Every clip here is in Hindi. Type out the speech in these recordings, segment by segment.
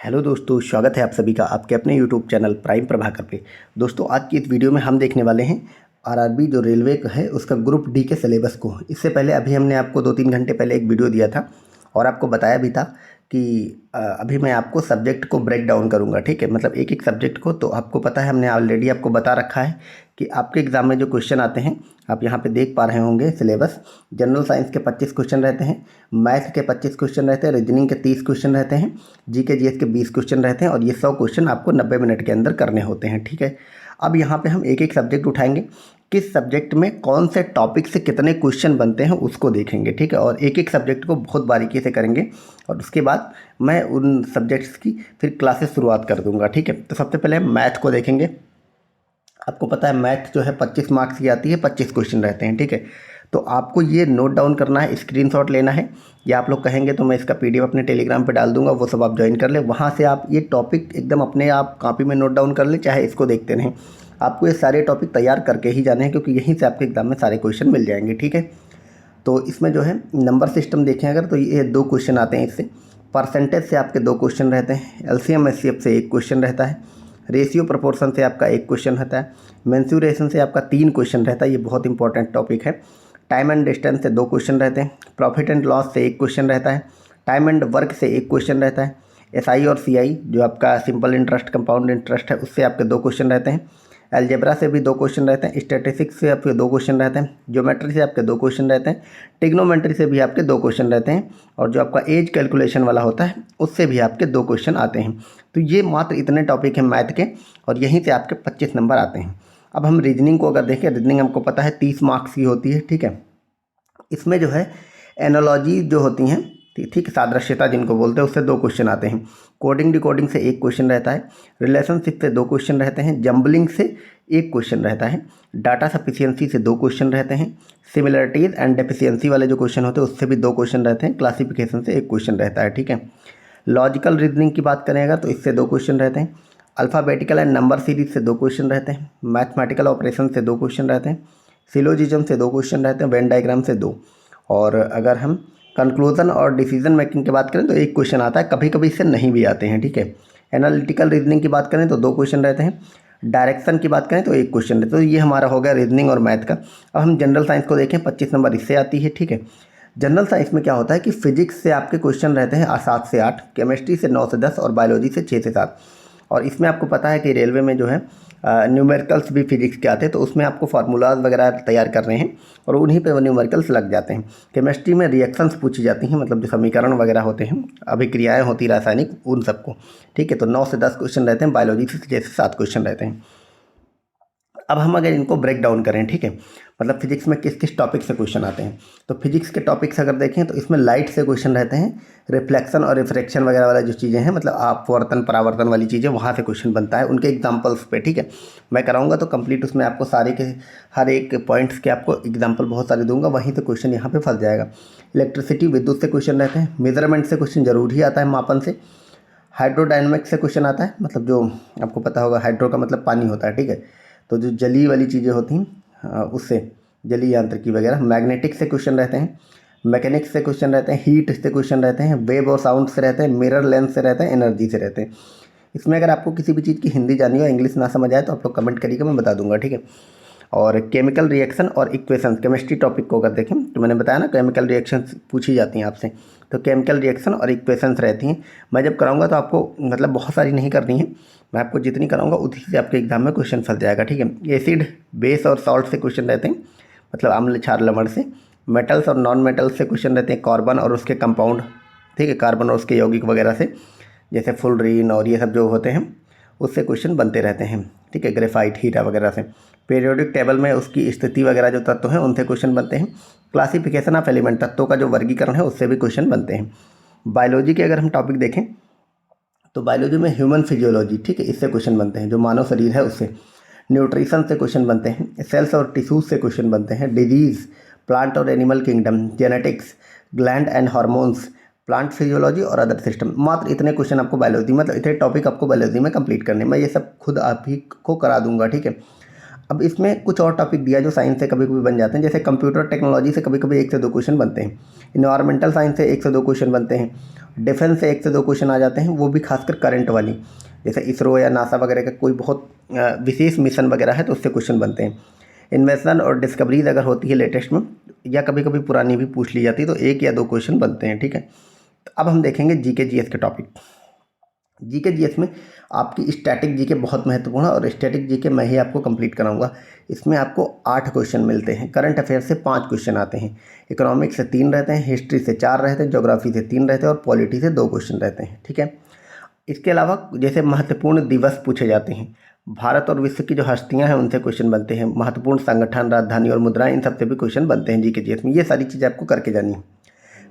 हेलो दोस्तों, स्वागत है आप सभी का आपके अपने यूट्यूब चैनल प्राइम प्रभाकर पे। दोस्तों, आज की इस वीडियो में हम देखने वाले हैं आरआरबी जो रेलवे का है उसका ग्रुप डी के सिलेबस को। इससे पहले अभी हमने आपको 2-3 घंटे पहले एक वीडियो दिया था और आपको बताया भी था कि अभी मैं आपको सब्जेक्ट को ब्रेक डाउन करूँगा, ठीक है। मतलब एक एक सब्जेक्ट को। तो आपको पता है, हमने ऑलरेडी आपको बता रखा है कि आपके एग्ज़ाम में जो क्वेश्चन आते हैं आप यहाँ पे देख पा रहे होंगे सिलेबस। जनरल साइंस के 25 क्वेश्चन रहते हैं, मैथ के 25 क्वेश्चन रहते हैं, रीजनिंग के 30 क्वेश्चन रहते हैं, जीके जीएस के 20 क्वेश्चन रहते हैं और ये 100 क्वेश्चन आपको 90 मिनट के अंदर करने होते हैं, ठीक है। अब यहाँ पे हम एक एक सब्जेक्ट उठाएंगे, किस सब्जेक्ट में कौन से टॉपिक से कितने क्वेश्चन बनते हैं उसको देखेंगे, ठीक है। और एक एक सब्जेक्ट को बहुत बारीकी से करेंगे और उसके बाद मैं उन सब्जेक्ट्स की फिर क्लासेस शुरुआत कर दूंगा, ठीक है। तो सबसे पहले हम मैथ को देखेंगे। आपको पता है मैथ जो है 25 मार्क्स की आती है, 25 क्वेश्चन रहते हैं, ठीक है। तो आपको ये नोट डाउन करना है, स्क्रीनशॉट लेना है, या आप लोग कहेंगे तो मैं इसका पीडीएफ अपने टेलीग्राम पे डाल दूंगा, वो सब आप ज्वाइन कर लें। वहाँ से आप ये टॉपिक एकदम अपने आप कॉपी में नोट डाउन कर लें, चाहे इसको देखते रहें। आपको ये सारे टॉपिक तैयार करके ही जाने हैं क्योंकि यहीं से आपके एग्जाम में सारे क्वेश्चन मिल जाएंगे, ठीक है। तो इसमें जो है नंबर सिस्टम देखें अगर, तो ये 2 क्वेश्चन आते हैं इससे। परसेंटेज से आपके 2 क्वेश्चन रहते हैं, एलसीएम एचसीएफ से 1 क्वेश्चन रहता है, रेशियो प्रोपोर्शन से आपका 1 क्वेश्चन रहता है, मेंसुरेशन से आपका 3 क्वेश्चन रहता है, ये बहुत इंपॉर्टेंट टॉपिक है। टाइम एंड डिस्टेंस से 2 क्वेश्चन रहते हैं, प्रॉफिट एंड लॉस से 1 क्वेश्चन रहता है, टाइम एंड वर्क से 1 क्वेश्चन रहता है, एसआई और सीआई जो आपका सिंपल इंटरेस्ट कंपाउंड इंटरेस्ट है उससे आपके 2 क्वेश्चन रहते हैं, अलजेब्रा से भी 2 क्वेश्चन रहते हैं, स्टैटिस्टिक्स से आपके 2 क्वेश्चन रहते हैं, ज्योमेट्री से आपके 2 क्वेश्चन रहते हैं, ट्रिग्नोमेट्री से भी आपके 2 क्वेश्चन रहते हैं और जो आपका एज कैलकुलेशन वाला होता है उससे भी आपके 2 क्वेश्चन आते हैं। तो ये मात्र इतने टॉपिक हैं मैथ के और यहीं से आपके 25 नंबर आते हैं। अब हम रीजनिंग को अगर देखें, रीजनिंग हमको पता है 30 मार्क्स की होती है, ठीक है। इसमें जो है एनालॉजी जो होती हैं, ठीक, सादृश्यता जिनको बोलते हैं, उससे 2 क्वेश्चन आते हैं, कोडिंग डिकोडिंग से 1 क्वेश्चन रहता है, रिलेशनशिप से 2 क्वेश्चन रहते हैं, जम्बलिंग से 1 क्वेश्चन रहता है, डाटा सफिशिएंसी से 2 क्वेश्चन रहते हैं, सिमिलरिटीज़ एंड डेफिशिएंसी वाले जो क्वेश्चन होते हैं उससे भी 2 क्वेश्चन रहते हैं, क्लासिफिकेशन से 1 क्वेश्चन रहता है, ठीक है। लॉजिकल रीजनिंग की बात करेंगे तो इससे 2 क्वेश्चन रहते हैं, अल्फ़ाबेटिकल एंड नंबर सीरीज से 2 क्वेश्चन रहते हैं, मैथमेटिकल ऑपरेशन से 2 क्वेश्चन रहते हैं, सिलोजिज्म से 2 क्वेश्चन रहते हैं, वेन डायग्राम से 2। और अगर हम कंक्लूजन और डिसीजन मेकिंग की बात करें तो 1 क्वेश्चन आता है, कभी कभी इससे नहीं भी आते हैं, ठीक है। एनालिटिकल रीजनिंग की बात करें तो 2 क्वेश्चन रहते हैं, डायरेक्शन की बात करें तो 1 क्वेश्चन रहता है। तो ये हमारा हो गया रीजनिंग और मैथ का। अब हम जनरल साइंस को देखें, 25 नंबर इससे आती है, ठीक है। जनरल साइंस में क्या होता है कि फिजिक्स से आपके क्वेश्चन रहते हैं 7 से 8, केमिस्ट्री से 9 से 10 और बायोलॉजी से 6 से 7। और इसमें आपको पता है कि रेलवे में जो है न्यूमेरिकल्स भी फिजिक्स के आते हैं, तो उसमें आपको फार्मूलाज वगैरह तैयार करने हैं और उन्हीं पे वो न्यूमेरिकल्स लग जाते हैं। केमिस्ट्री में रिएक्शंस पूछी जाती हैं, मतलब जो समीकरण वगैरह होते हैं, अभिक्रियाएं होती रासायनिक, उन सबको, ठीक है। तो 9 से 10 क्वेश्चन रहते हैं, बायोलॉजी से 6 से 7 क्वेश्चन रहते हैं। अब हम अगर इनको ब्रेक डाउन करें, ठीक है, मतलब फिजिक्स में किस किस टॉपिक से क्वेश्चन आते हैं, तो फिजिक्स के टॉपिक्स अगर देखें तो इसमें लाइट से क्वेश्चन रहते हैं, रिफ्लेक्शन और रिफ्रैक्शन वगैरह वाला जो चीज़ें हैं, मतलब आपवर्तन परावर्तन वाली चीज़ें, वहाँ से क्वेश्चन बनता है उनके एग्जाम्पल्स पे, ठीक है। मैं कराऊंगा तो कंप्लीट उसमें आपको सारे के हर एक पॉइंट्स के आपको एग्जाम्पल बहुत सारे दूंगा, वहीं तो क्वेश्चन यहाँ पर फंस जाएगा। इलेक्ट्रिसिटी विद्युत से क्वेश्चन रहते हैं, मेजरमेंट से क्वेश्चन जरूर ही आता है, मापन से। हाइड्रोडायनेमिक्स से क्वेश्चन आता है, मतलब जो आपको पता होगा हाइड्रो का मतलब पानी होता है, ठीक है। तो जो जलीय वाली चीज़ें होती हैं उससे जलीय यांत्रिकी वगैरह। मैग्नेटिक से क्वेश्चन रहते हैं, मैकेनिक्स से क्वेश्चन रहते हैं, हीट से क्वेश्चन रहते हैं, वेव और साउंड से रहते हैं, मिरर लेंस से रहते हैं, एनर्जी से रहते हैं। इसमें अगर आपको किसी भी चीज़ की हिंदी जानी हो, इंग्लिश ना समझ आए तो आप लोग कमेंट करिएगा, मैं बता दूंगा, ठीक है। और केमिकल रिएक्शन और इक्वेशन, केमिस्ट्री टॉपिक को अगर देखें तो मैंने बताया ना केमिकल रिएक्शंस पूछी जाती हैं आपसे, तो केमिकल रिएक्शन और इक्वेशंस रहती हैं। मैं जब कराऊंगा तो आपको मतलब बहुत सारी नहीं करनी है, मैं आपको जितनी कराऊंगा उसी से आपके एग्जाम में क्वेश्चन फंस जाएगा, ठीक है। एसिड, बेस और सॉल्ट से क्वेश्चन रहते हैं, मतलब अम्ल क्षार लवण से। मेटल्स और नॉन मेटल्स से क्वेश्चन रहते हैं, कार्बन और उसके कंपाउंड, ठीक है, कार्बन और उसके यौगिक वगैरह से, जैसे फुलरीन और ये सब जो होते हैं उससे क्वेश्चन बनते रहते हैं, ठीक है, ग्रेफाइट, हीरा वगैरह से। पीरियोडिक टेबल में उसकी स्थिति वगैरह जो तत्व हैं उनसे क्वेश्चन बनते हैं। क्लासिफिकेशन ऑफ एलिमेंट, तत्वों का जो वर्गीकरण है उससे भी क्वेश्चन बनते हैं। बायोलॉजी के अगर हम टॉपिक देखें तो बायोलॉजी में ह्यूमन फिजियोलॉजी, ठीक है, इससे क्वेश्चन बनते हैं, जो मानव शरीर है उससे। न्यूट्रिशन से क्वेश्चन बनते हैं, सेल्स और टिश्यूज से क्वेश्चन बनते हैं, डिजीज, प्लांट और animal kingdom, genetics, gland and hormones, plant physiology और अदर सिस्टम। मात्र इतने क्वेश्चन आपको बायोलॉजी, मतलब इतने टॉपिक आपको बायोलॉजी में कंप्लीट करने, मैं ये सब खुद आप ही को करा दूंगा, ठीक है। अब इसमें कुछ और टॉपिक दिया जो साइंस से कभी कभी बन जाते हैं, जैसे कंप्यूटर टेक्नोलॉजी से कभी कभी 1 से 2 क्वेश्चन बनते हैं, इन्वायरमेंटल साइंस से 1 से 2 क्वेश्चन बनते हैं, डिफेंस से 1 से 2 क्वेश्चन आ जाते हैं, वो भी खासकर करंट वाली, जैसे इसरो या नासा वगैरह का कोई बहुत विशेष मिशन वगैरह है तो उससे क्वेश्चन बनते हैं। इन्वेंशन और डिस्कवरीज अगर होती है लेटेस्ट में, या कभी कभी पुरानी भी पूछ ली जाती है, तो 1 या 2 क्वेश्चन बनते हैं, ठीक है। तो अब हम देखेंगे जीके जीएस के टॉपिक। जीके जीएस में आपकी स्टैटिक जीके बहुत महत्वपूर्ण है, और स्टैटिक जीके मैं ही आपको कंप्लीट कराऊंगा। इसमें आपको 8 क्वेश्चन मिलते हैं। करंट अफेयर से 5 क्वेश्चन आते हैं, इकोनॉमिक्स से 3 रहते हैं, हिस्ट्री से 4 रहते हैं, ज्योग्राफी से 3 रहते हैं, और पॉलिटी से 2 क्वेश्चन रहते हैं, ठीक है। इसके अलावा जैसे महत्वपूर्ण दिवस पूछे जाते हैं, भारत और विश्व की जो हस्तियां हैं उनसे क्वेश्चन बनते हैं, महत्वपूर्ण संगठन, राजधानी और मुद्राएं, इन सबसे भी क्वेश्चन बनते हैं जीके जीएस में। ये सारी चीज़ें आपको करके जानी है।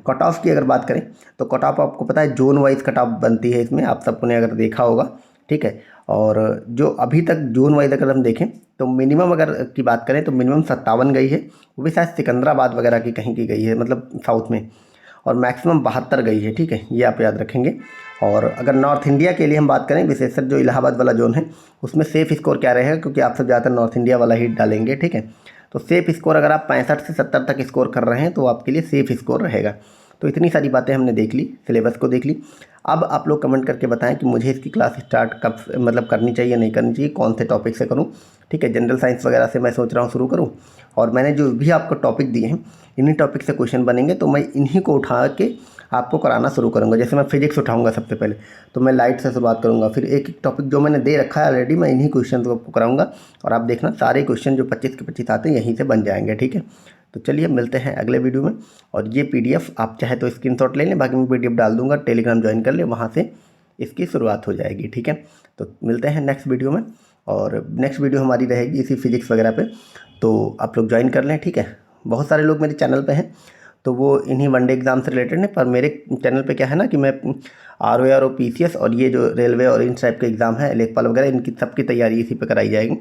कट ऑफ की अगर बात करें तो कट ऑफ आपको पता है जोन वाइज कट ऑफ बनती है इसमें, आप सबको ने अगर देखा होगा, ठीक है। और जो अभी तक जोन वाइज अगर हम देखें तो मिनिमम अगर की बात करें तो मिनिमम 57 गई है, वो भी शायद सिकंदराबाद वगैरह की कहीं की गई है, मतलब साउथ में, और मैक्सिमम 72 गई है, ठीक है, ये आप याद रखेंगे। और अगर नॉर्थ इंडिया के लिए हम बात करें, विशेषकर जो इलाहाबाद वाला जोन है, उसमें सेफ स्कोर क्या रहेगा, क्योंकि आप सब ज़्यादातर नॉर्थ इंडिया वाला ही डालेंगे, ठीक है। तो सेफ स्कोर अगर आप 65 से 70 तक स्कोर कर रहे हैं तो आपके लिए सेफ स्कोर रहेगा। तो इतनी सारी बातें हमने देख ली, सिलेबस को देख ली। अब आप लोग कमेंट करके बताएं कि मुझे इसकी क्लास स्टार्ट कब मतलब करनी चाहिए, नहीं करनी चाहिए, कौन से टॉपिक से करूं, ठीक है। जनरल साइंस वगैरह से मैं सोच रहा हूं शुरू करूं, और मैंने जो भी आपको टॉपिक दिए हैं इन्हीं टॉपिक से क्वेश्चन बनेंगे, तो मैं इन्हीं को उठा के आपको कराना शुरू करूँगा। जैसे मैं फिजिक्स उठाऊँगा सबसे पहले, तो मैं लाइट से शुरुआत करूँगा, फिर एक एक टॉपिक जो मैंने दे रखा है ऑलरेडी, मैं इन्हीं क्वेश्चन को आपको कराऊँगा, और आप देखना सारे क्वेश्चन जो 25 के 25 आते हैं यहीं से बन जाएंगे, ठीक है। तो चलिए मिलते हैं अगले वीडियो में। और ये पीडीएफ आप चाहे तो स्क्रीनशॉट ले लें, बाकी मैं पीडीएफ डाल दूंगा, टेलीग्राम ज्वाइन कर लें, वहाँ से इसकी शुरुआत हो जाएगी, ठीक है। तो मिलते हैं नेक्स्ट वीडियो में, और नेक्स्ट वीडियो हमारी रहेगी इसी फिजिक्स वगैरह पे, तो आप लोग ज्वाइन कर लें, ठीक है। बहुत सारे लोग मेरे चैनल पे हैं तो वो इन्हीं वनडे एग्ज़ाम से रिलेटेड है, पर मेरे चैनल पे क्या है ना कि मैं ROR और PCS और ये जो रेलवे और इन टाइप के एग्ज़ाम है, लेखपाल वगैरह, इनकी सबकी तैयारी इसी पे कराई जाएगी।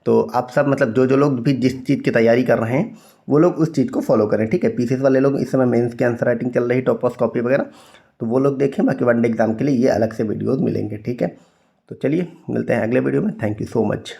तो आप सब मतलब जो लोग भी जिस चीज़ की तैयारी कर रहे हैं वो लोग उस चीज़ को फॉलो करें, ठीक है। PCS वाले लोग इस समय मेंस की आंसर राइटिंग चल रही, टॉपोस्कोपी वगैरह, तो वो लोग देखें। बाकी वनडे एग्ज़ाम के लिए ये अलग से वीडियोज़ मिलेंगे, ठीक है। तो चलिए मिलते हैं अगले वीडियो में। Thank you so much.